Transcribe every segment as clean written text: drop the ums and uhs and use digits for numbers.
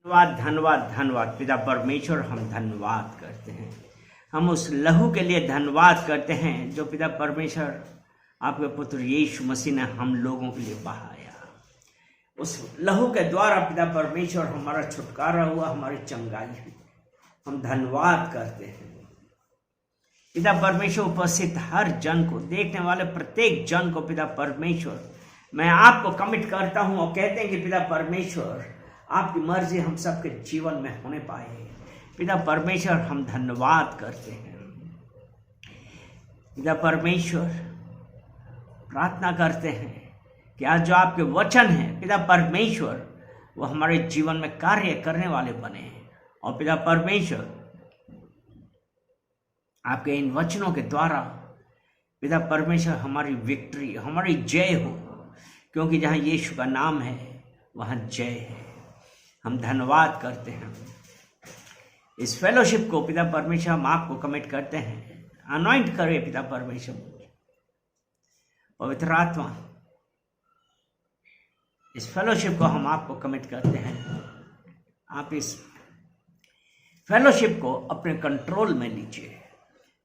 धन्यवाद धन्यवाद धन्यवाद पिता परमेश्वर, हम धन्यवाद करते हैं। हम उस लहू के लिए धन्यवाद करते हैं जो पिता परमेश्वर आपके पुत्र यीशु मसीह ने हम लोगों के लिए बहाया। उस लहू के द्वारा पिता परमेश्वर हमारा छुटकारा हुआ, हमारी चंगाई हुई। हम धन्यवाद करते हैं पिता परमेश्वर। उपस्थित हर जन को, देखने वाले प्रत्येक जन को पिता परमेश्वर मैं आपको कमिट करता हूं और कहते हैं कि पिता परमेश्वर आपकी मर्जी हम सबके जीवन में होने पाए। पिता परमेश्वर हम धन्यवाद करते हैं। पिता परमेश्वर प्रार्थना करते हैं कि आज जो आपके वचन हैं पिता परमेश्वर वो हमारे जीवन में कार्य करने वाले बने। और पिता परमेश्वर आपके इन वचनों के द्वारा पिता परमेश्वर हमारी विक्ट्री, हमारी जय हो, क्योंकि जहाँ यीशु का नाम है वहाँ जय है। हम धन्यवाद करते हैं। इस फेलोशिप को पिता परमेश्वर हम आपको कमिट करते हैं। अनॉइंट करे पिता परमेश्वर, पवित्र आत्मा, इस फेलोशिप को हम आपको कमिट करते हैं। आप इस फेलोशिप को अपने कंट्रोल में लीजिए।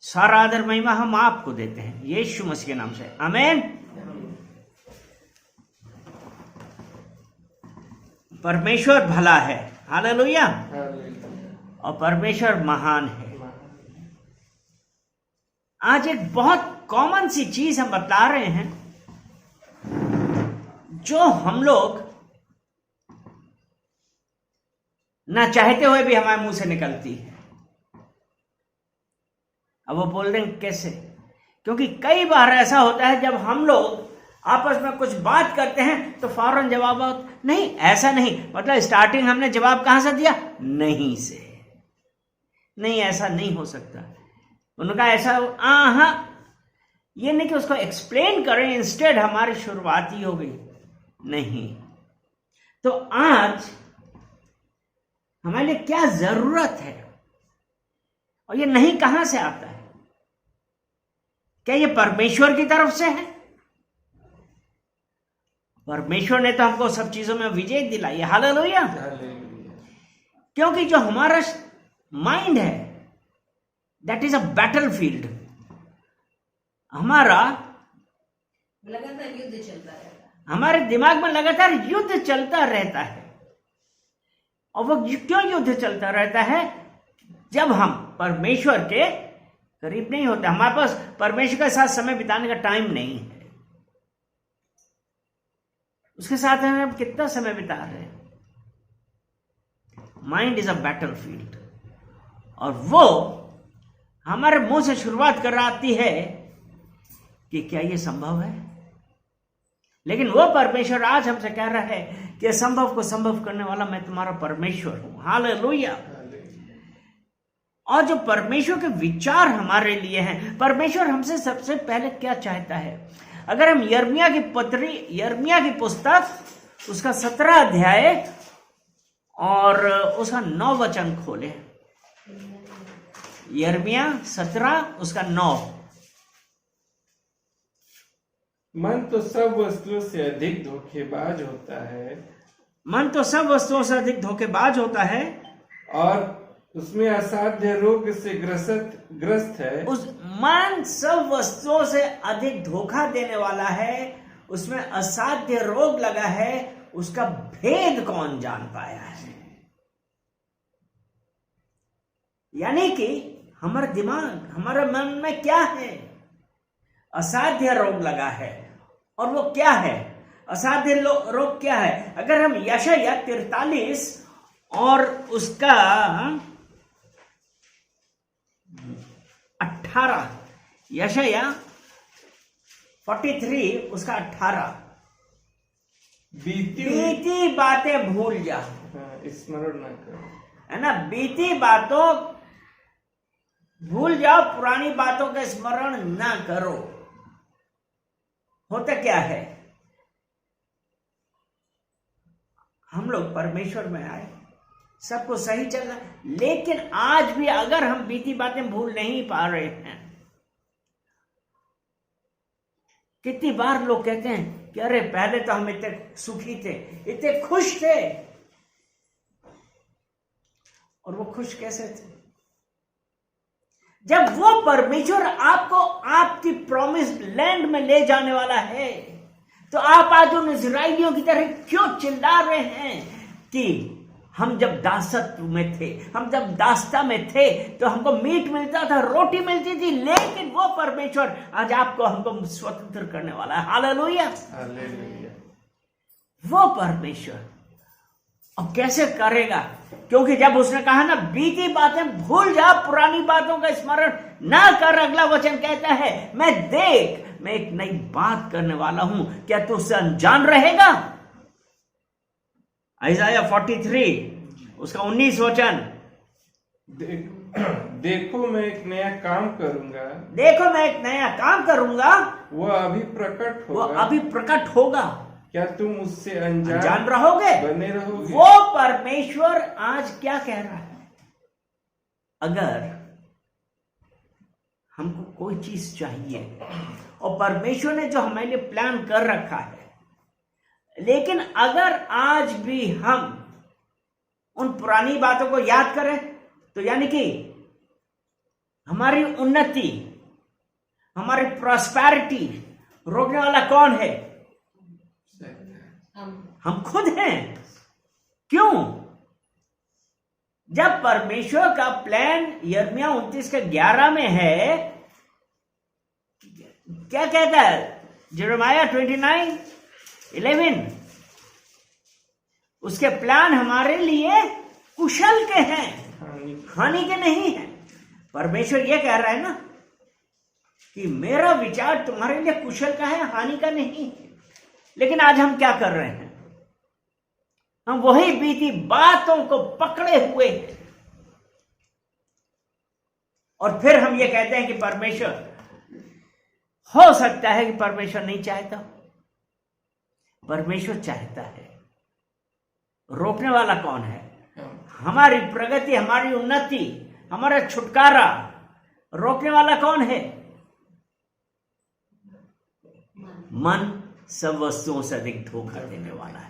सारा आदर महिमा हम आपको देते हैं यीशु मसीह के नाम से, आमीन। परमेश्वर भला है, हालेलुया, और परमेश्वर महान है। आज एक बहुत कॉमन सी चीज हम बता रहे हैं जो हम लोग ना चाहते हुए भी हमारे मुंह से निकलती है। अब वो बोल रहे हैं कैसे? क्योंकि कई बार ऐसा होता है जब हम लोग आपस में कुछ बात करते हैं तो फौरन जवाब नहीं, ऐसा नहीं, मतलब स्टार्टिंग हमने जवाब कहां से दिया? नहीं से। नहीं, ऐसा नहीं हो सकता। उनका ऐसा हाँ, ये नहीं कि उसको एक्सप्लेन करें, इंस्टेड हमारी शुरुआत ही हो गई नहीं। तो आज हमारे लिए क्या जरूरत है और ये नहीं कहां से आता है? क्या ये परमेश्वर की तरफ से है? परमेश्वर ने तो हमको सब चीजों में विजय दिलाई है, हालेलुया। क्योंकि जो हमारा माइंड है that is a battle field. हमारा लगातार युद्ध चलता रहता है, हमारे दिमाग में लगातार युद्ध चलता रहता है। और वो क्यों युद्ध चलता रहता है? जब हम परमेश्वर के करीब नहीं होते, हमारे पास परमेश्वर के साथ समय बिताने का टाइम नहीं है। उसके साथ हम कितना समय बिता रहे हैं? Mind is a battle field. और वो हमारे मुंह से शुरुआत कर आती है कि क्या ये संभव है? लेकिन वो परमेश्वर आज हमसे कह रहा है कि असंभव को संभव करने वाला मैं तुम्हारा परमेश्वर हूं, हालेलुया। और जो परमेश्वर के विचार हमारे लिए हैं, परमेश्वर हमसे सबसे पहले क्या चाहता है? अगर हम यिर्मयाह की पुस्तक उसका 17 अध्याय और उसका 9 वचन खोले। यिर्मयाह 17 उसका 9। मन तो सब वस्तुओं से अधिक धोखेबाज होता है। मन तो सब वस्तुओं से अधिक धोखेबाज होता है और उसमें असाध्य रोग से ग्रस्त है। उस मन सब वस्तुओं से अधिक धोखा देने वाला है, उसमें असाध्य रोग लगा है, उसका भेद कौन जान पाया है? यानी कि हमारा दिमाग, हमारे मन में क्या है? असाध्य रोग लगा है। और वो क्या है? असाध्य रोग क्या है? अगर हम यशायाह 43 और उसका 18, यशायाह 43 उसका 18, बीती बातें भूल जा, स्मरण न करो, है ना। बीती बातों भूल जाओ, पुरानी बातों का स्मरण ना करो। होता क्या है? हम लोग परमेश्वर में आए, सब कुछ सही चल रहा है, लेकिन आज भी अगर हम बीती बातें भूल नहीं पा रहे हैं। कितनी बार लोग कहते हैं कि अरे पहले तो हम इतने सुखी थे, इतने खुश थे, और वो खुश कैसे थे? जब वो परमेश्वर आपको आपकी प्रॉमिस्ड लैंड में ले जाने वाला है, तो आप आज उन इजराइलियों की तरह क्यों चिल्ला रहे हैं कि हम जब दासत्व में थे, हम जब दास्ता में थे, तो हमको मीट मिलता था, रोटी मिलती थी, लेकिन वो परमेश्वर आज आपको हमको स्वतंत्र करने वाला है। Hallelujah, hallelujah. वो परमेश्वर अब कैसे करेगा? क्योंकि जब उसने कहा ना, बीती बातें भूल जा, पुरानी बातों का स्मरण ना कर, अगला वचन कहता है, मैं एक नई बात करने वाला हूं, क्या तू उससे अनजान रहेगा? आइज़ाया 43 उसका 19 वचन, देखो मैं एक नया काम करूंगा, देखो मैं एक नया काम करूंगा, वह अभी प्रकट वो होगा, अभी प्रकट होगा, क्या तुम उससे अनजान अनजान रहोगे? बने रहोगे? वो परमेश्वर आज क्या कह रहा है? अगर हमको कोई चीज चाहिए और परमेश्वर ने जो हमारे लिए प्लान कर रखा है, लेकिन अगर आज भी हम उन पुरानी बातों को याद करें, तो यानी कि हमारी उन्नति, हमारी प्रॉस्पेरिटी रोकने वाला कौन है? हम खुद हैं। क्यों? जब परमेश्वर का प्लान यिर्मयाह 29:11 में है, क्या कहता है? जेरेमाया 29:11, उसके प्लान हमारे लिए कुशल के हैं, हानि के नहीं है। परमेश्वर यह कह रहा है ना कि मेरा विचार तुम्हारे लिए कुशल का है, हानि का नहीं है। लेकिन आज हम क्या कर रहे हैं? हम वही बीती बातों को पकड़े हुए हैं, और फिर हम ये कहते हैं कि परमेश्वर, हो सकता है कि परमेश्वर नहीं चाहता। परमेश्वर चाहता है। रोकने वाला कौन है? हमारी प्रगति, हमारी उन्नति, हमारा छुटकारा रोकने वाला कौन है? मन सब वस्तुओं से अधिक धोखा देने वाला है।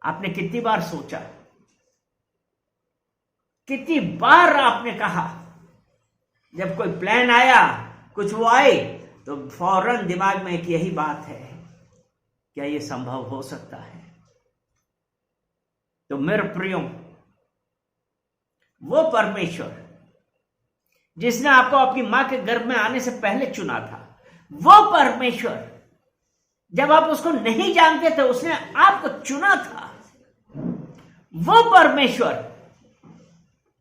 आपने कितनी बार सोचा, कितनी बार आपने कहा, जब कोई प्लान आया, कुछ वो आए, तो फौरन दिमाग में एक यही बात है, क्या ये संभव हो सकता है? तो मेरे प्रियो, वो परमेश्वर जिसने आपको आपकी मां के गर्भ में आने से पहले चुना था, वो परमेश्वर जब आप उसको नहीं जानते थे, उसने आपको चुना था। वो परमेश्वर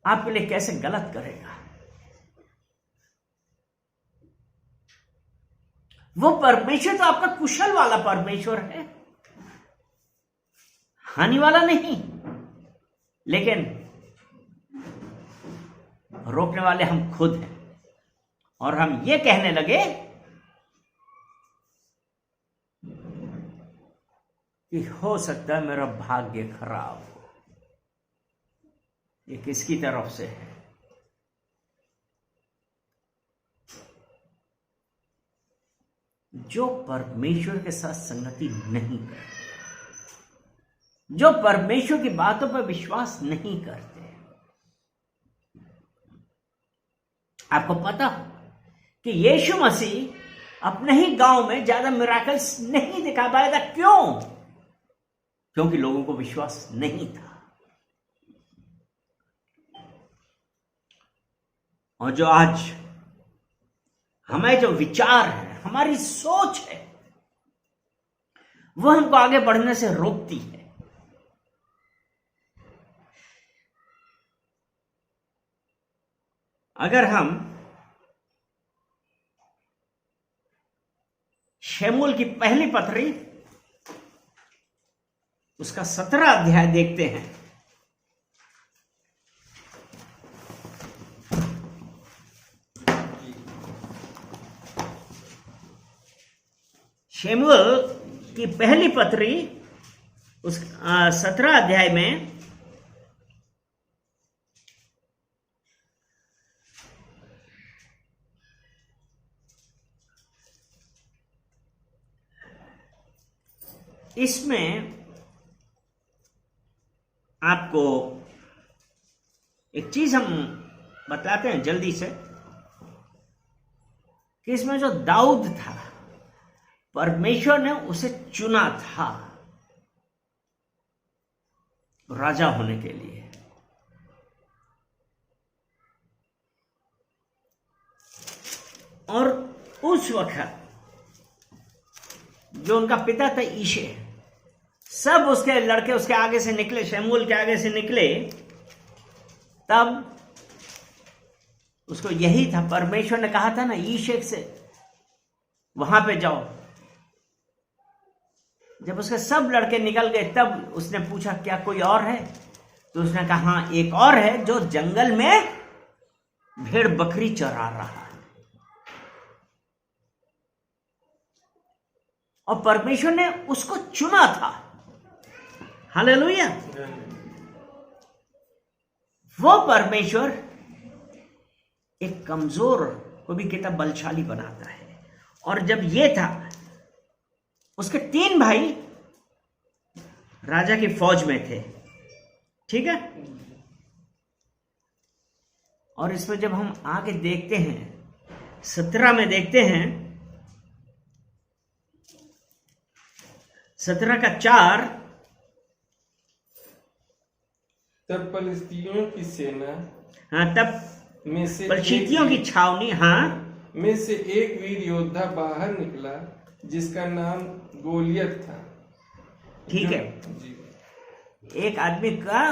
आपके लिए कैसे गलत करेगा? वो परमेश्वर तो आपका कुशल वाला परमेश्वर है, हानि वाला नहीं। लेकिन रोकने वाले हम खुद हैं, और हम ये कहने लगे कि हो सकता है मेरा भाग्य खराब हो। ये किसकी तरफ से है? जो परमेश्वर के साथ संगति नहीं करते, जो परमेश्वर की बातों पर विश्वास नहीं करते। आपको पता कि यीशु मसीह अपने ही गांव में ज्यादा मिराकल्स नहीं दिखा पाया था। क्यों? क्योंकि लोगों को विश्वास नहीं था। और जो आज हमें जो विचार है, हमारी सोच है, वो हमको आगे बढ़ने से रोकती है। अगर हम शमूएल की पहली पत्री उसका 17 अध्याय देखते हैं, शमूएल की पहली पत्री उस 17 अध्याय में इसमें आपको एक चीज हम बतलाते हैं जल्दी से कि इसमें जो दाऊद था, परमेश्वर ने उसे चुना था राजा होने के लिए। और उस वक्त जो उनका पिता था ईशे, सब उसके लड़के उसके आगे से निकले, शमूएल के आगे से निकले, तब उसको यही था, परमेश्वर ने कहा था ना ईशे से वहां पे जाओ। जब उसके सब लड़के निकल गए तब उसने पूछा क्या कोई और है? तो उसने कहा हाँ एक और है जो जंगल में भेड़ बकरी चरा रहा है। और परमेश्वर ने उसको चुना था। हालेलुया। वो परमेश्वर एक कमजोर को भी कितना बलशाली बनाता है। और जब ये था, उसके 3 भाई राजा की फौज में थे, ठीक है। और इसमें जब हम आगे देखते हैं 17 में देखते हैं, 17 का 4, तब फलिस्तीनियों की सेना हाँ तब में से फलिस्तीनियों की छावनी, हाँ में से एक वीर योद्धा बाहर निकला जिसका नाम गोलियत था। ठीक है। जी एक आदमी का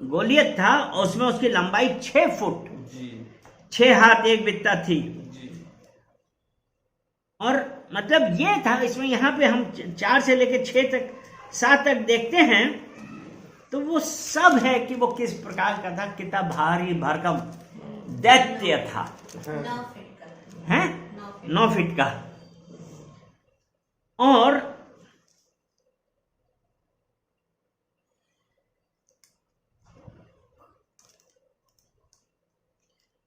गोलियत था और उसमें उसकी लंबाई 6 फुट जी 6 हाथ 1 बित्ता थी। जी और मतलब ये था, इसमें यहाँ पे हम 4 से लेकर 6 तक 7 तक देखते हैं, तो वो सब है कि वो किस प्रकार का था, कितना भारी भरकम दैत्य था। 9 फीट का हैं 9 फीट 9 फीट का। और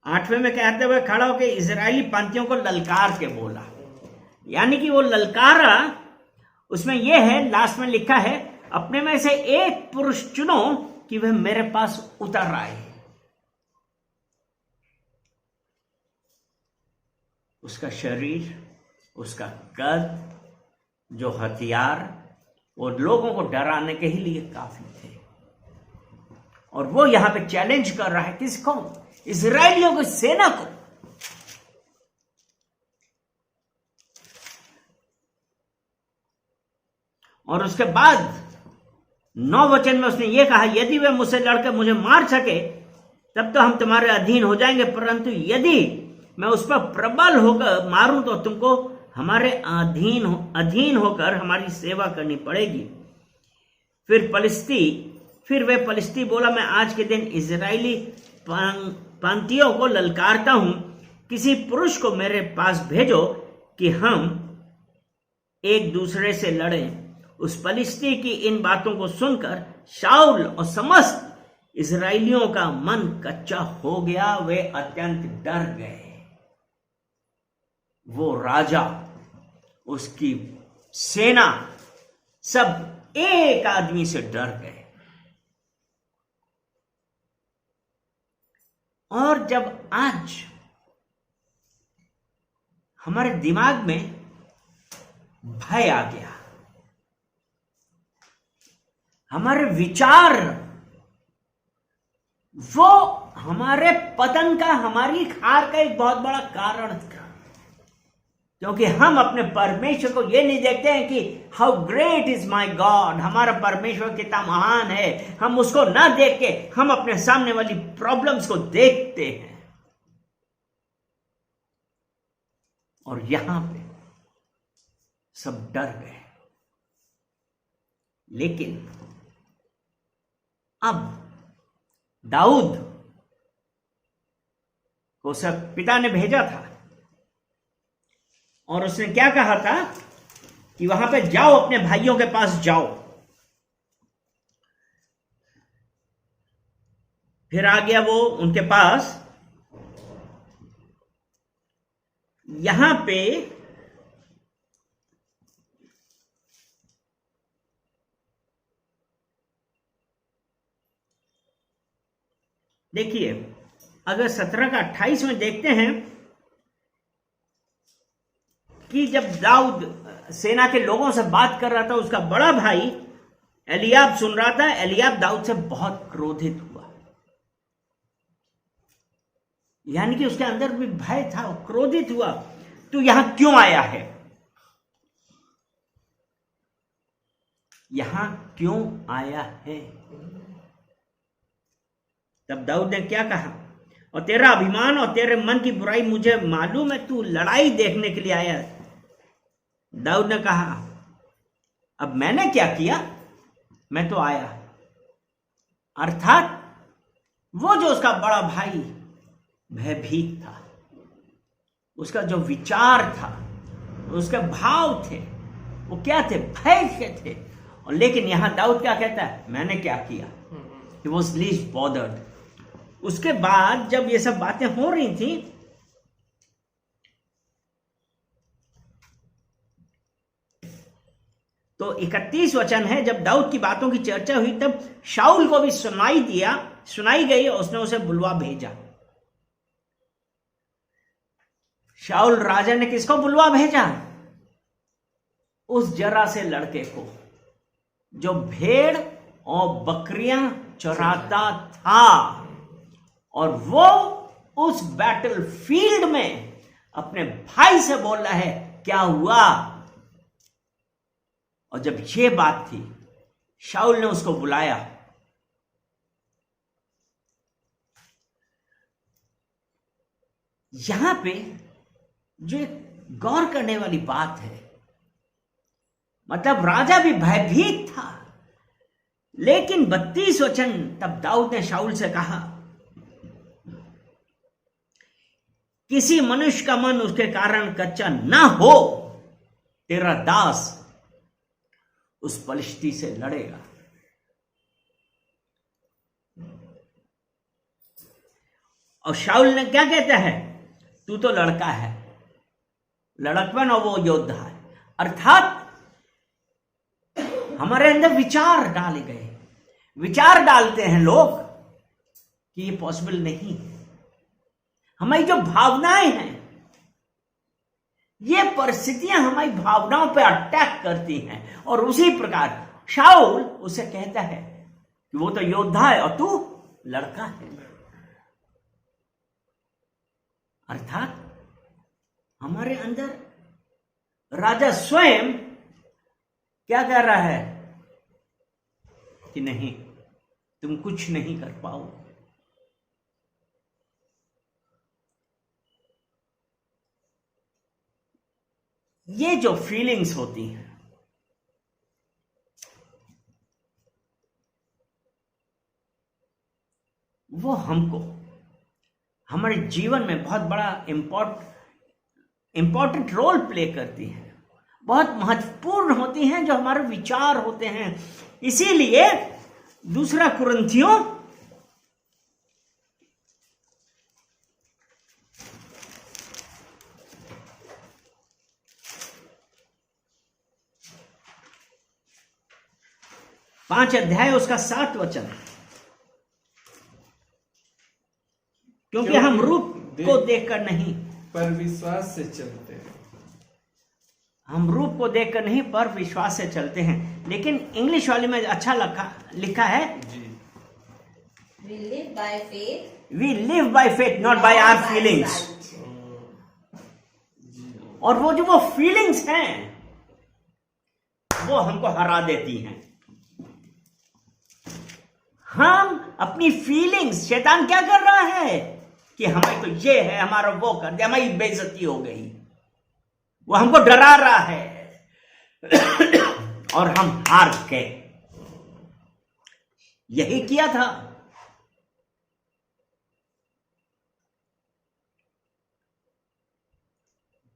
आठवें में कहते हुए खड़ा होकर इजरायली पंथियों को ललकार के बोला, यानी कि वो ललकारा, उसमें यह है, लास्ट में लिखा है अपने में से एक पुरुष चुनो कि वह मेरे पास उतर आए। उसका शरीर, उसका कद, जो हथियार, वो लोगों को डराने के ही लिए काफी थे। और वो यहां पे चैलेंज कर रहा है किसको? इजरायलियों की सेना को। और उसके बाद 9 वचन में उसने ये कहा, यदि वे मुझसे लड़कर मुझे मार सके तब तो हम तुम्हारे अधीन हो जाएंगे, परंतु यदि मैं उस पर प्रबल होकर मारूं तो तुमको हमारे अधीन होकर हमारी सेवा करनी पड़ेगी। फिर वे फलिस्ती बोला, मैं आज के दिन इजरायली पंथियों को ललकारता हूं, किसी पुरुष को मेरे पास भेजो कि हम एक दूसरे से लड़ें। उस फलिस्ती की इन बातों को सुनकर शाऊल और समस्त इजरायलियों का मन कच्चा हो गया, वे अत्यंत डर गए। वो राजा, उसकी सेना, सब एक आदमी से डर गए। और जब आज हमारे दिमाग में भय आ गया, हमारे विचार वो हमारे पतन का, हमारी हार का एक बहुत बड़ा कारण था। क्योंकि हम अपने परमेश्वर को ये नहीं देखते हैं कि how great is my God, हमारा परमेश्वर कितना महान है। हम उसको ना देख के हम अपने सामने वाली प्रॉब्लम्स को देखते हैं। और यहां पे सब डर गए। लेकिन अब दाऊद को सब पिता ने भेजा था और उसने क्या कहा था कि वहां पे जाओ, अपने भाइयों के पास जाओ। फिर आ गया वो उनके पास। यहां पे देखिए, अगर 17 का 28 में देखते हैं कि जब दाऊद सेना के लोगों से बात कर रहा था, उसका बड़ा भाई एलियाब सुन रहा था। एलियाब दाऊद से बहुत क्रोधित हुआ, यानी कि उसके अंदर भी भय था, क्रोधित हुआ। तू यहां क्यों आया है? यहां क्यों आया है? तब दाऊद ने क्या कहा? और तेरा अभिमान और तेरे मन की बुराई मुझे मालूम है, तू लड़ाई देखने के लिए आया है। दाऊद ने कहा, अब मैंने क्या किया? मैं तो आया। अर्थात वो जो उसका बड़ा भाई भयभीत था, उसका जो विचार था, उसके भाव थे, वो क्या थे? भय के थे। और लेकिन यहां दाऊद क्या कहता है? मैंने क्या किया? He was least bothered. उसके बाद जब ये सब बातें हो रही थी, तो 31 वचन है, जब दाऊद की बातों की चर्चा हुई तब शाऊल को भी सुनाई गई और उसने उसे बुलवा भेजा। शाऊल राजा ने किसको बुलवा भेजा? उस जरा से लड़के को जो भेड़ और बकरियां चराता था, और वो उस बैटल फील्ड में अपने भाई से बोल रहा है, क्या हुआ? और जब ये बात थी, शाऊल ने उसको बुलाया। यहां पे जो एक गौर करने वाली बात है, मतलब राजा भी भयभीत था, लेकिन 32 वचन, तब दाऊद ने शाऊल से कहा, किसी मनुष्य का मन उसके कारण कच्चा ना हो, तेरा दास उस पलिश्ती से लड़ेगा। और शाऊल ने क्या कहता है? तू तो लड़का है, लड़कपन, और वो योद्धा है। अर्थात हमारे अंदर विचार डाले गए, विचार डालते हैं लोग कि ये पॉसिबल नहीं है। हमारी जो भावनाएं हैं, ये परिस्थितियां हमारी भावनाओं पे अटैक करती हैं, और उसी प्रकार शाऊल उसे कहता है कि वो तो योद्धा है और तू लड़का है। अर्थात हमारे अंदर राजा स्वयं क्या कह रहा है कि नहीं, तुम कुछ नहीं कर पाओ। ये जो फीलिंग्स होती हैं, वो हमको हमारे जीवन में बहुत बड़ा इंपॉर्टेंट रोल प्ले करती हैं, बहुत महत्वपूर्ण होती हैं, जो हमारे विचार होते हैं। इसीलिए 2 कुरिन्थियों 5 अध्याय उसका 7 वचन, क्योंकि हम रूप को देखकर नहीं पर विश्वास से चलते हैं। हम रूप को देखकर नहीं पर विश्वास से चलते हैं। लेकिन इंग्लिश वाले में अच्छा लिखा है, We live by faith. We live by faith, not by our feelings. और वो जो फीलिंग्स हैं, वो हमको हरा देती हैं। हम अपनी फीलिंग्स, शैतान क्या कर रहा है कि हमें तो ये है, हमारा वो कर दिया, हमारी बेइज्जती हो गई, वो हमको डरा रहा है और हम हार गए। यही किया था।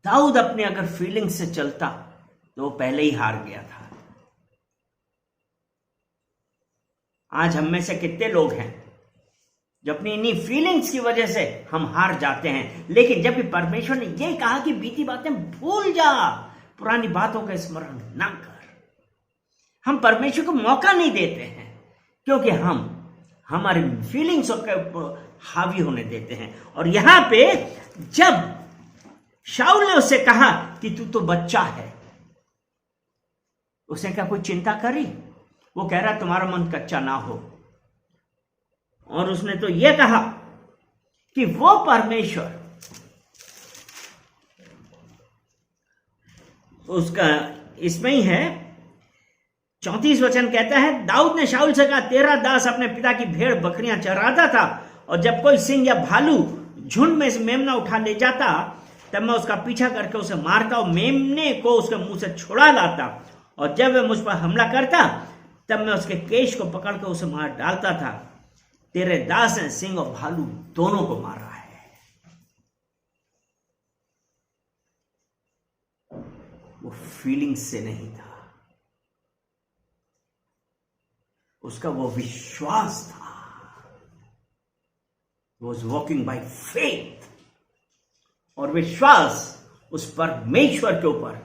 दाऊद अपने अगर फीलिंग से चलता तो वो पहले ही हार गया था। आज हम में से कितने लोग हैं जो अपनी इन्हीं फीलिंग्स की वजह से हम हार जाते हैं। लेकिन जब भी परमेश्वर ने यह कहा कि बीती बातें भूल जा, पुरानी बातों का स्मरण ना कर, हम परमेश्वर को मौका नहीं देते हैं, क्योंकि हम हमारी फीलिंग्स हावी होने देते हैं। और यहां पे जब शाऊल ने उससे कहा कि तू तो बच्चा है, उसने क्या कोई चिंता करी? वो कह रहा तुम्हारा मन कच्चा ना हो। और उसने तो यह कहा कि वो परमेश्वर, उसका इसमें ही है 34 वचन कहता है, दाऊद ने शाऊल से कहा, तेरा दास अपने पिता की भेड़ बकरियां चराता था, और जब कोई सिंह या भालू झुंड में से मेमना उठा ले जाता तब मैं उसका पीछा करके उसे मारता और मेमने को उसके मुंह से छुड़ा लाता, और जब वह मुझ पर हमला करता तब मैं उसके केश को पकड़कर उसे मार डालता था। तेरे दास ने सिंह और भालू दोनों को मारा है। वो फीलिंग से नहीं था, उसका वो विश्वास था। वॉज वॉकिंग बाय फेथ, और विश्वास उस परमेश्वर के ऊपर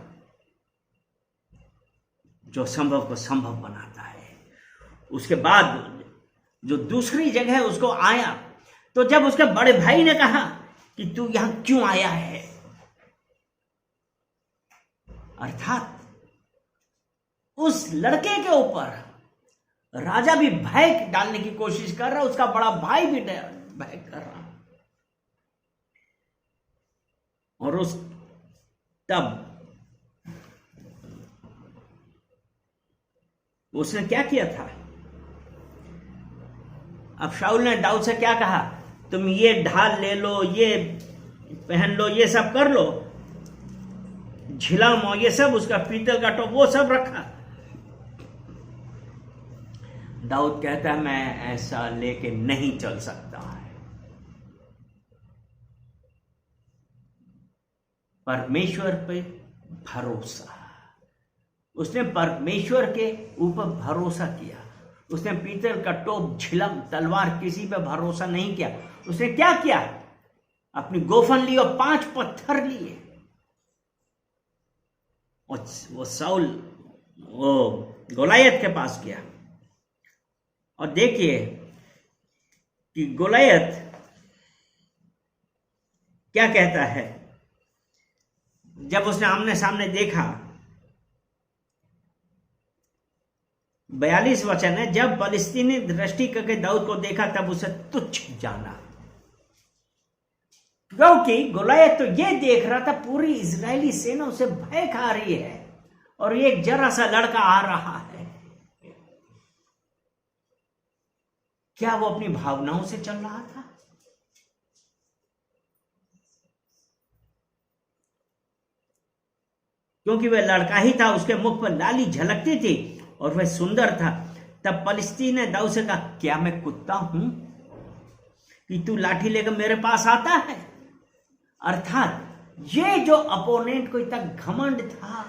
जो संभव को संभव बनाता है। उसके बाद जो दूसरी जगह उसको आया, तो जब उसके बड़े भाई ने कहा कि तू यहां क्यों आया है, अर्थात उस लड़के के ऊपर राजा भी भय डालने की कोशिश कर रहा, उसका बड़ा भाई भी भय कर रहा। और उस तब उसने क्या किया था? अब शाऊल ने दाऊद से क्या कहा, तुम ये ढाल ले लो, ये पहन लो, ये सब कर लो, झिलम और ये सब, उसका पीतल का टोप, वो सब रखा। दाऊद कहता है मैं ऐसा लेके नहीं चल सकता है। परमेश्वर पे भरोसा, उसने परमेश्वर के ऊपर भरोसा किया। उसने पीतल का टोप, झिलम, तलवार, किसी पे भरोसा नहीं किया। उसने क्या किया? अपनी गोफन ली और 5 पत्थर लिए, और वो साउल वो गोलायत के पास गया। और देखिए कि गोलायत क्या कहता है जब उसने आमने सामने देखा। 42 वचन है, जब फलिस्तीनी दृष्टि करके दाऊद को देखा तब उसे तुच्छ जाना, क्योंकि गोलायत तो ये देख रहा था पूरी इजरायली सेना उसे भय खा रही है और एक जरा सा लड़का आ रहा है। क्या वो अपनी भावनाओं से चल रहा था? क्योंकि वह लड़का ही था, उसके मुख पर लाली झलकती थी और वह सुंदर था। तब फलिस्तीन ने दाऊद से कहा, क्या मैं कुत्ता हूं कि तू लाठी लेकर मेरे पास आता है? अर्थात ये जो अपोनेंट को इतना घमंड था,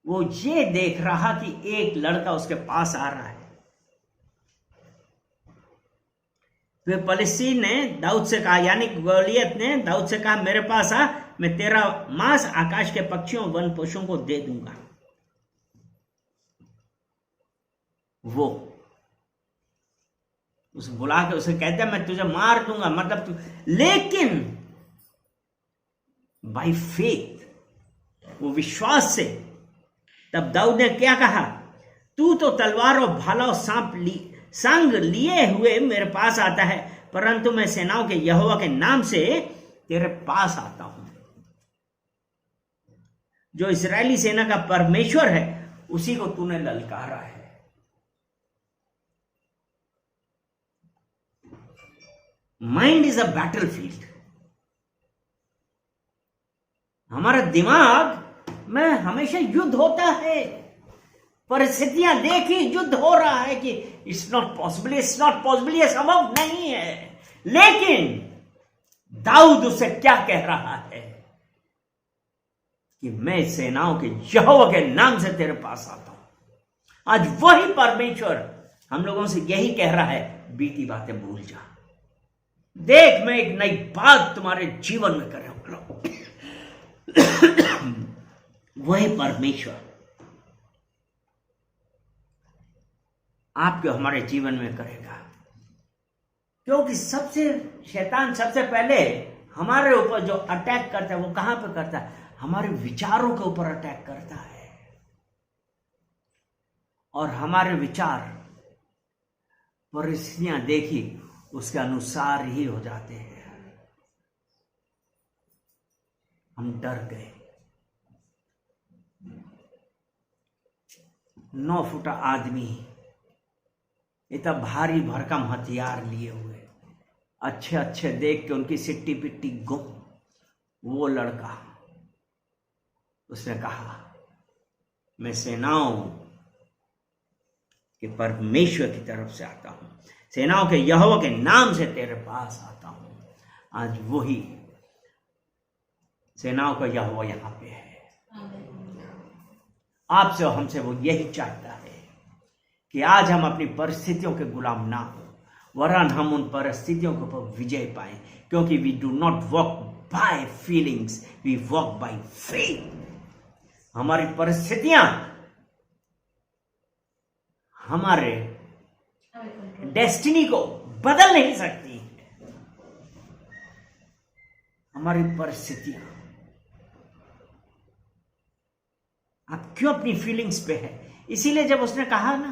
वो ये देख रहा कि एक लड़का उसके पास आ रहा है। फिर फलिस्तीन ने दाऊद से कहा, यानी गोलियत ने दाऊद से कहा, मेरे पास आ, मैं तेरा मांस आकाश के पक्षियों वन पशुओं को दे दूंगा। वो उसे बुला के उसे कहता है, मैं तुझे मार दूंगा, मतलब तू, लेकिन बाय फेथ, वो विश्वास से। तब दाऊद ने क्या कहा, तू तो तलवार और भाला और सांप संग लिए हुए मेरे पास आता है, परंतु मैं सेनाओं के यहोवा के नाम से तेरे पास आता हूं। जो इस्राएली सेना का परमेश्वर है उसी को तूने ललकारा है। Mind is a battlefield. हमारा दिमाग में हमेशा युद्ध होता है, परिस्थितियां देखी युद्ध हो रहा है कि it's not possible, it's not possible, ये संभव नहीं है। लेकिन दाऊद उससे क्या कह रहा है कि मैं सेनाओं के यहोवा के नाम से तेरे पास आता हूं। आज वही परमेश्वर हम लोगों से यही कह रहा है, बीती बातें भूल जा, देख मैं एक नई बात तुम्हारे जीवन में कर रहा हूं। वही परमेश्वर आपके हमारे जीवन में करेगा। क्योंकि शैतान सबसे पहले हमारे ऊपर जो अटैक करता है वो कहां पे करता है? हमारे विचारों के ऊपर अटैक करता है। और हमारे विचार परिस्थितियां देखी उसके अनुसार ही हो जाते हैं। हम डर गए। 9 फुटा आदमी इतना भारी भरकम हथियार लिए हुए, अच्छे अच्छे देख के उनकी सिट्टी पिट्टी गुम। वो लड़का, उसने कहा मैं सेनाओं के परमेश्वर की तरफ से आता हूं, सेनाओं के यहोवा के नाम से तेरे पास आता हूं। आज वही सेनाओं का यहोवा यहां पे है। आपसे और हमसे वो यही चाहता है कि आज हम अपनी परिस्थितियों के गुलाम ना हो, वरन हम उन परिस्थितियों के ऊपर विजय पाएं, क्योंकि we do not walk by feelings, we walk by faith. हमारी परिस्थितियां हमारे डेस्टिनी को बदल नहीं सकती। हमारी परिस्थितियां, आप क्यों अपनी फीलिंग्स पे है? इसीलिए जब उसने कहा ना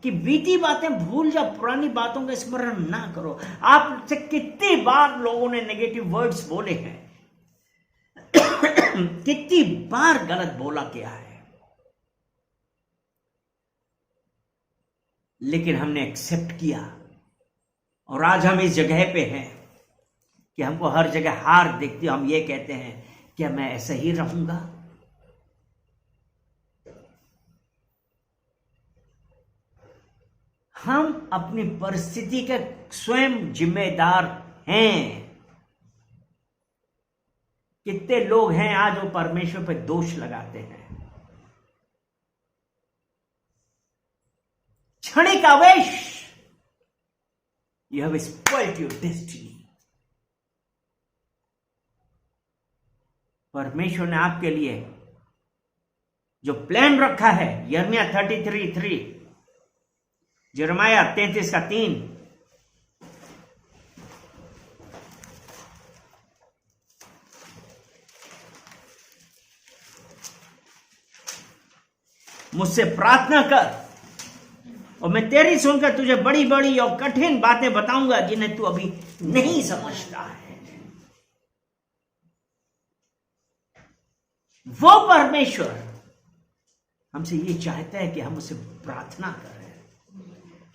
कि बीती बातें भूल जा, पुरानी बातों का स्मरण ना करो। आपसे कितनी बार लोगों ने नेगेटिव वर्ड्स बोले हैं, कितनी बार गलत बोला क्या है, लेकिन हमने एक्सेप्ट किया। और आज हम इस जगह पे हैं कि हमको हर जगह हार दिखती है। हम ये कहते हैं क्या मैं ऐसा ही रहूंगा? हम अपनी परिस्थिति के स्वयं जिम्मेदार हैं। कितने लोग हैं आज वो परमेश्वर पे दोष लगाते हैं। क्षणिक आवेश, you have spoiled your destiny. परमेश्वर ने आपके लिए जो प्लान रखा है, यिर्मयाह 33:3, यिर्मयाह 33:3, मुझसे प्रार्थना कर और मैं तेरी सुनकर तुझे बड़ी बड़ी और कठिन बातें बताऊंगा जिन्हें तू अभी नहीं समझता है। वो परमेश्वर हमसे ये चाहता है कि हम उसे प्रार्थना करें।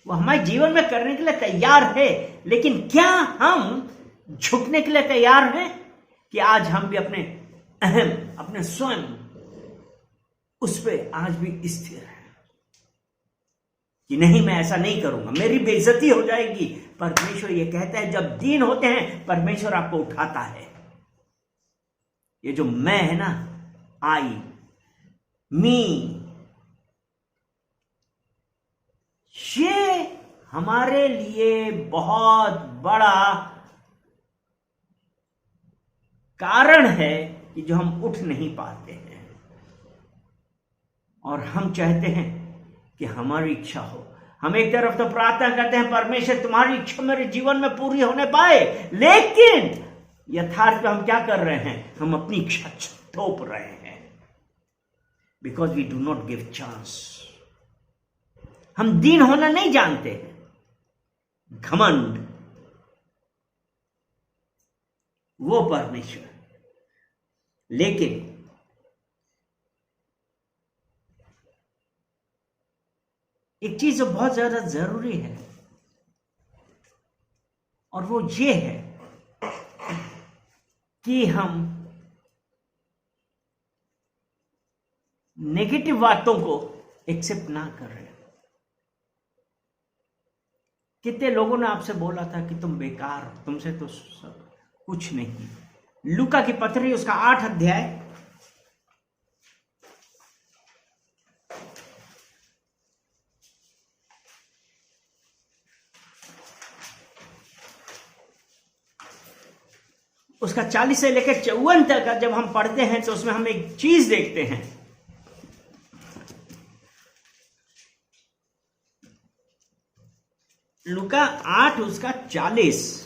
वो हमारे जीवन में करने के लिए तैयार है, लेकिन क्या हम झुकने के लिए तैयार हैं कि आज हम भी अपने स्वयं उस पर आज भी स्थिर है कि नहीं, मैं ऐसा नहीं करूंगा, मेरी बेइज्जती हो जाएगी। परमेश्वर ये कहता है जब दीन होते हैं परमेश्वर आपको उठाता है। ये जो मैं है ना, आई मी, ये हमारे लिए बहुत बड़ा कारण है कि जो हम उठ नहीं पाते हैं। और हम चाहते हैं कि हमारी इच्छा हो। हम एक तरफ तो प्रार्थना करते हैं परमेश्वर तुम्हारी इच्छा मेरे जीवन में पूरी होने पाए, लेकिन यथार्थ में हम क्या कर रहे हैं? हम अपनी इच्छा थोप रहे हैं, because we do not give chance. हम दीन होना नहीं जानते, घमंड वो परमेश्वर। लेकिन एक चीज जो बहुत ज्यादा जरूरी है और वो ये है कि हम नेगेटिव बातों को एक्सेप्ट ना कर रहे। कितने लोगों ने आपसे बोला था कि तुम बेकार हो, तुमसे तो सब कुछ नहीं। लूका की पत्री उसका 8 अध्याय उसका 40 से लेकर 54 तक जब हम पढ़ते हैं तो उसमें हम एक चीज देखते हैं। लूका 8 उसका 40।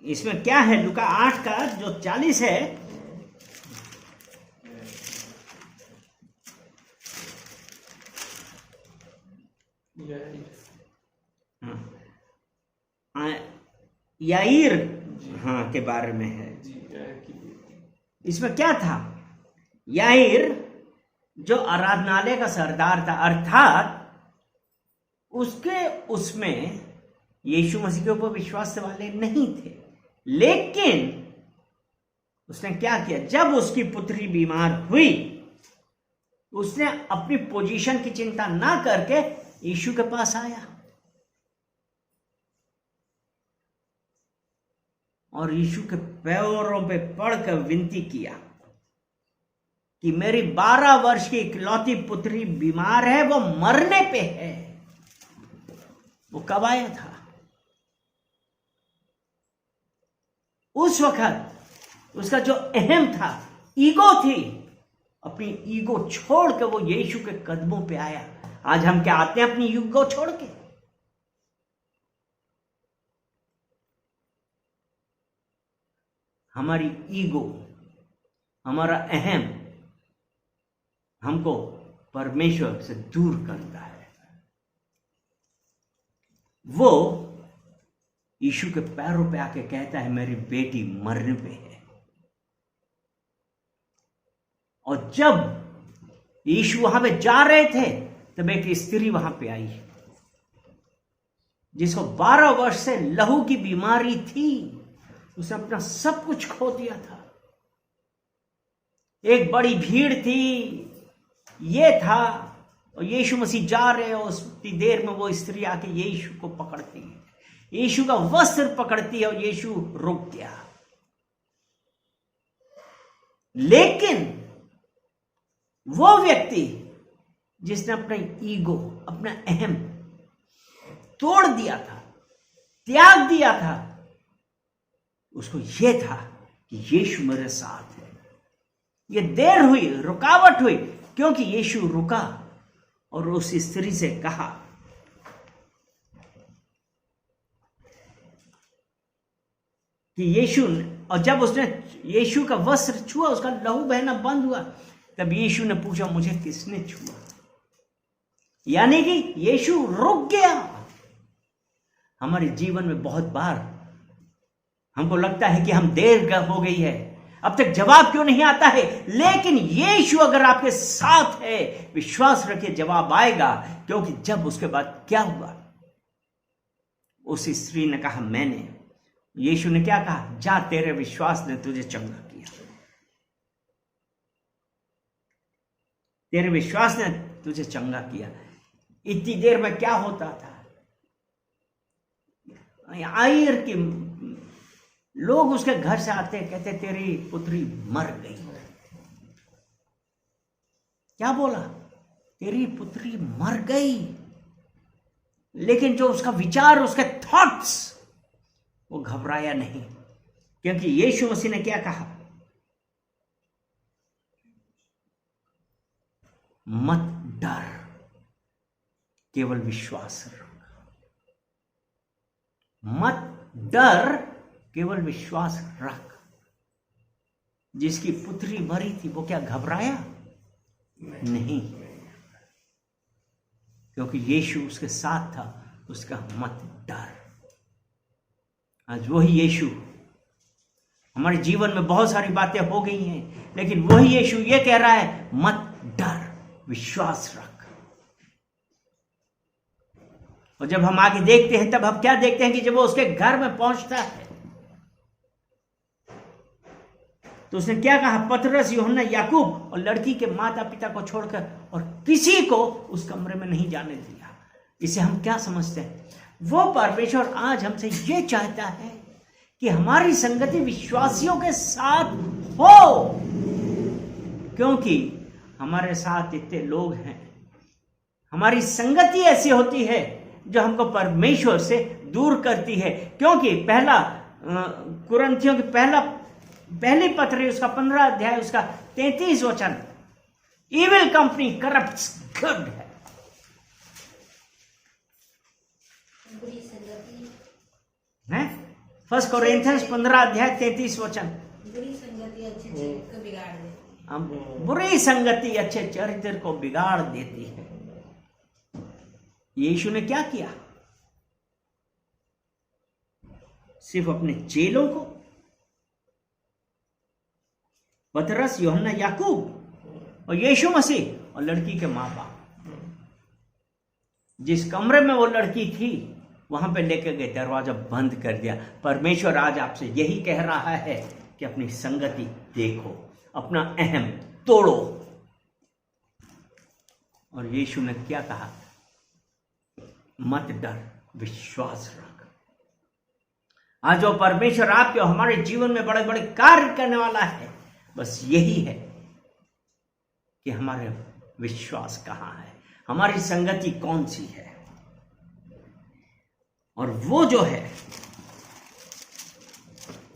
इसमें क्या है? लूका 8 का जो 40 है, याईर हाँ के बारे में है। इसमें क्या था? याईर जो आराधनालय का सरदार था, अर्थात उसमें यीशु मसीह के ऊपर विश्वास वाले नहीं थे, लेकिन उसने क्या किया? जब उसकी पुत्री बीमार हुई, उसने अपनी पोजीशन की चिंता ना करके यीशु के पास आया और यीशु के पैरों पे पड़कर विनती किया कि मेरी 12 वर्ष की इकलौती पुत्री बीमार है, वो मरने पे है। वो कब आया था? उस वक्त उसका जो अहम था, ईगो थी, अपनी ईगो छोड़ के वो यीशु के कदमों पे आया। आज हम क्या आते हैं अपनी ईगो छोड़ के? हमारी ईगो, हमारा अहम हमको परमेश्वर से दूर करता है। वो यीशु के पैरों पे आके कहता है मेरी बेटी मरने पे है। और जब यीशु वहां पे जा रहे थे तब एक स्त्री वहां पे आई जिसको 12 वर्ष से लहू की बीमारी थी। उसने अपना सब कुछ खो दिया था। एक बड़ी भीड़ थी, ये था, और यीशु मसीह जा रहे हैं। उतनी देर में वो स्त्री आके यीशु को पकड़ती है, यीशु का वस्त्र पकड़ती है और यीशु रुक गया। लेकिन वो व्यक्ति जिसने अपना ईगो, अपना अहम तोड़ दिया था, त्याग दिया था, उसको यह था कि यीशु मेरे साथ है। ये देर हुई, रुकावट हुई, क्योंकि यीशु रुका और उस स्त्री से कहा कि यीशु, और जब उसने यीशु का वस्त्र छुआ, उसका लहू बहना बंद हुआ। तब यीशु ने पूछा मुझे किसने छुआ? यानी कि यीशु रुक गया। हमारे जीवन में बहुत बार हमको लगता है कि हम देर हो गई है, अब तक जवाब क्यों नहीं आता है? लेकिन यीशु अगर आपके साथ है, विश्वास रखिए जवाब आएगा। क्योंकि जब उसके बाद क्या हुआ? उस स्त्री ने कहा मैंने, यीशु ने क्या कहा? जा, तेरे विश्वास ने तुझे चंगा किया। तेरे विश्वास ने तुझे चंगा किया। इतनी देर में क्या होता था? आयर के लोग उसके घर से आते, कहते तेरी पुत्री मर गई। क्या बोला? तेरी पुत्री मर गई। लेकिन जो उसका विचार, उसके थॉट्स, वो घबराया नहीं, क्योंकि यीशु मसीह ने क्या कहा? मत डर, केवल विश्वास रख। मत डर, केवल विश्वास रख। जिसकी पुत्री मरी थी वो क्या घबराया? नहीं, क्योंकि यीशु उसके साथ था। उसका मत डर। आज वही यीशु, हमारे जीवन में बहुत सारी बातें हो गई हैं, लेकिन वही यीशु ये कह रहा है मत डर, विश्वास रख। और जब हम आगे देखते हैं तब हम क्या देखते हैं कि जब वो उसके घर में पहुंचता है तो उसने क्या कहा? पतरस, यूहन्ना, याकूब और लड़की के माता पिता को छोड़कर और किसी को उस कमरे में नहीं जाने दिया। इसे हम क्या समझते हैं? वो परमेश्वर आज हमसे ये चाहता है कि हमारी संगति विश्वासियों के साथ हो, क्योंकि हमारे साथ इतने लोग हैं। हमारी संगति ऐसी होती है जो हमको परमेश्वर से दूर करती है, क्योंकि पहला कुरिन्थियों की पहली पत्री उसका 15 अध्याय उसका 33 वचन, इविल कंपनी करप्ट्स गुड है। बुरी संगति, हैं? 1 कोरिन्थियंस 15 अध्याय 33 वचन। बुरी संगति अच्छे चरित्र को बिगाड़ देती है। बुरी संगति अच्छे चरित्र को बिगाड़ देती है। यीशु ने क्या किया? सिर्फ अपने चेलों को, पतरस, यूहन्ना, याकूब और यीशु मसीह और लड़की के मां बाप, जिस कमरे में वो लड़की थी वहां पे लेकर गए, दरवाजा बंद कर दिया। परमेश्वर आज आपसे यही कह रहा है कि अपनी संगति देखो, अपना अहम तोड़ो। और यीशु ने क्या कहा? मत डर, विश्वास रख। आज जो परमेश्वर आपके और हमारे जीवन में बड़े बड़े कार्य करने वाला है, बस यही है कि हमारे विश्वास कहां है, हमारी संगति कौन सी है। और वो जो है,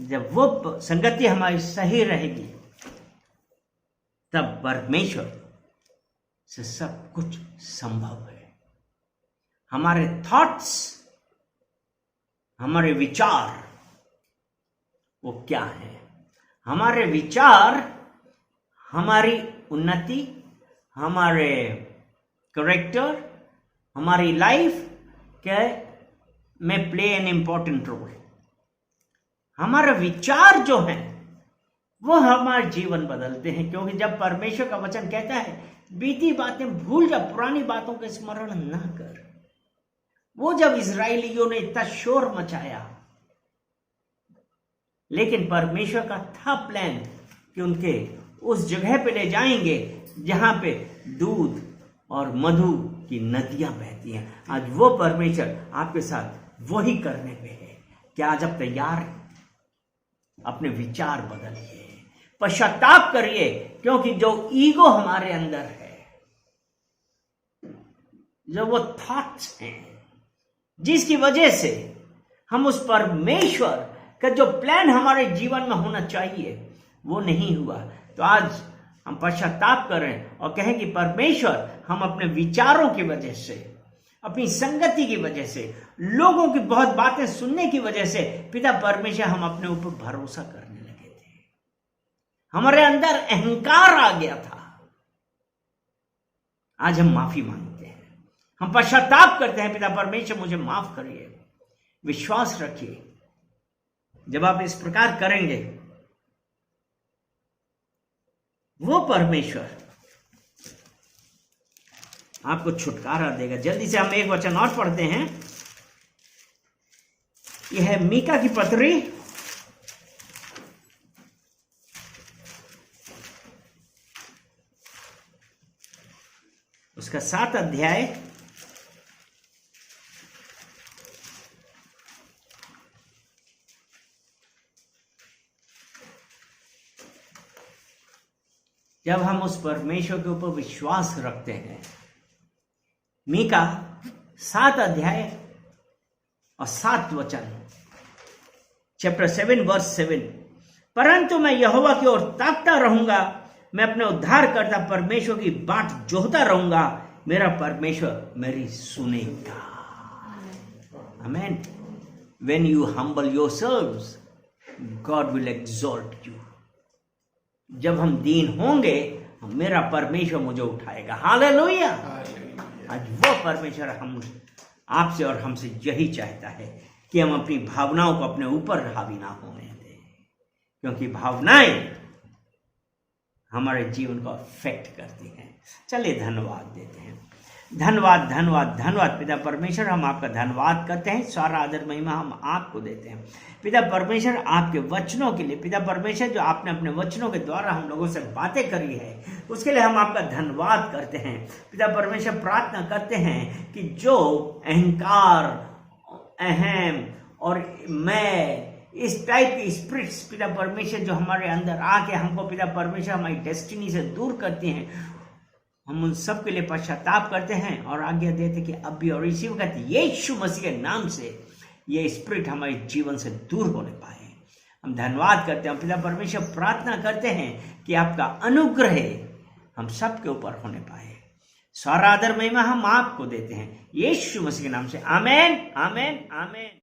जब वो संगति हमारी सही रहेगी, तब परमेश्वर से सब कुछ संभव है। हमारे थॉट्स, हमारे विचार वो क्या है? हमारे विचार हमारी उन्नति, हमारे कैरेक्टर, हमारी लाइफ के में प्ले एन इंपॉर्टेंट रोल। हमारे विचार जो हैं वो हमारे जीवन बदलते हैं, क्योंकि जब परमेश्वर का वचन कहता है बीती बातें भूल जा, पुरानी बातों का स्मरण ना कर। वो जब इजराइलियों ने इतना शोर मचाया, लेकिन परमेश्वर का था प्लान कि उनके उस जगह पे ले जाएंगे जहां पे दूध और मधु की नदियां बहती हैं। आज वो परमेश्वर आपके साथ वही करने पे है। क्या आज आप तैयार हैं? अपने विचार बदलिए, पश्चाताप करिए, क्योंकि जो ईगो हमारे अंदर है, जो वो थॉट्स हैं, जिसकी वजह से हम उस परमेश्वर का जो प्लान हमारे जीवन में होना चाहिए वो नहीं हुआ, तो आज हम पश्चाताप करें और कहें कि परमेश्वर, हम अपने विचारों की वजह से, अपनी संगति की वजह से, लोगों की बहुत बातें सुनने की वजह से, पिता परमेश्वर, हम अपने ऊपर भरोसा करने लगे थे। हमारे अंदर अहंकार आ गया था। आज हम माफी मांगते हैं, हम पश्चाताप करते हैं, पिता परमेश्वर मुझे माफ करिए। विश्वास रखिए, जब आप इस प्रकार करेंगे, वो परमेश्वर आपको छुटकारा देगा। जल्दी से हम एक वचन और पढ़ते हैं। यह है मीका की पत्री, उसका 7 अध्याय, जब हम उस परमेश्वर के ऊपर विश्वास रखते हैं। मीका 7 अध्याय और 7 वचन, चैप्टर 7 वर्स 7। परंतु मैं यहोवा की ओर ताकता रहूंगा, मैं अपने उद्धारकर्ता परमेश्वर की बाट जोहता रहूंगा, मेरा परमेश्वर मेरी सुनेगा। आमीन। When you humble yourselves, God will exalt you. जब हम दीन होंगे, मेरा परमेश्वर मुझे उठाएगा। हालेलुया। आज वो परमेश्वर हम आपसे और हमसे यही चाहता है कि हम अपनी भावनाओं को अपने ऊपर हावी ना होने दें, क्योंकि भावनाएं हमारे जीवन को अफेक्ट करती हैं। चलिए धन्यवाद देते हैं। धन्यवाद धन्यवाद धन्यवाद पिता परमेश्वर, हम आपका धन्यवाद करते हैं। सारा आदर महिमा हम आपको देते हैं पिता परमेश्वर, आपके वचनों के लिए। पिता परमेश्वर, जो आपने अपने वचनों के द्वारा हम लोगों से बातें करी है, उसके लिए हम आपका धन्यवाद करते हैं। पिता परमेश्वर, प्रार्थना करते हैं कि जो अहंकार, अहम और मैं, इस टाइप की स्पिरिट्स पिता परमेश्वर जो हमारे अंदर आके हमको पिता परमेश्वर हमारी डेस्टिनी से दूर करती हैं, हम उन सब के लिए पश्चाताप करते हैं और आज्ञा देते कि अब भी और इसी वक्त यीशु मसीह के नाम से ये स्पिरिट हमारे जीवन से दूर होने पाए। हम धन्यवाद करते हैं, पिता परमेश्वर प्रार्थना करते हैं कि आपका अनुग्रह हम सबके ऊपर होने पाए। सारा आदर महिमा हम आपको देते हैं, यीशु मसीह के नाम से, आमेन, आमेन, आमेन।